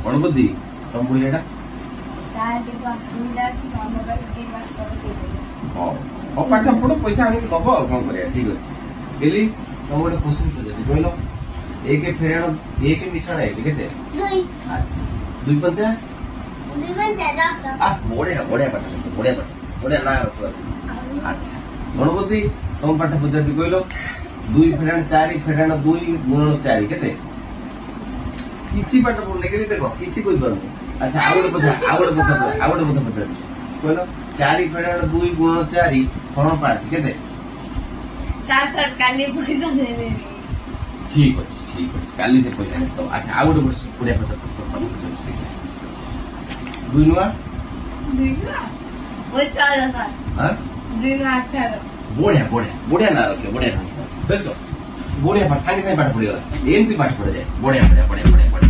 कौन बुद्धि तुम बोले पाठ पढ़ पैसा आगे दब कौन कर ठीक अच्छे बेली तुम गोटे क्वेश्चन पचार कहल एक फेराण एक मिश्रण एक के दुई पंचा बढ़िया बढ़िया पाठ बढ़िया पाठ बढ़िया ना अच्छा गणपति तुम पाठ पचार कहल दुई फेराण चार फेराण दुई गुणन चार के किसी पाठ पढ़ने के देख किसी कोई पार अच्छा आउ गोटे पचार कहल चार फेराण दुई गुणन चार फल पाँच के ठीक अच्छे काली से पैसा तो अच्छा आउ गोटे बढ़िया पचार दुई नुआ बढ़िया बढ़िया बढ़िया ना रखे बढ़िया देख बढ़िया सागे सागे पाठ पड़ेगा एमती पाठ पड़ जाए बढ़िया बढ़िया बढ़िया बढ़िया बढ़िया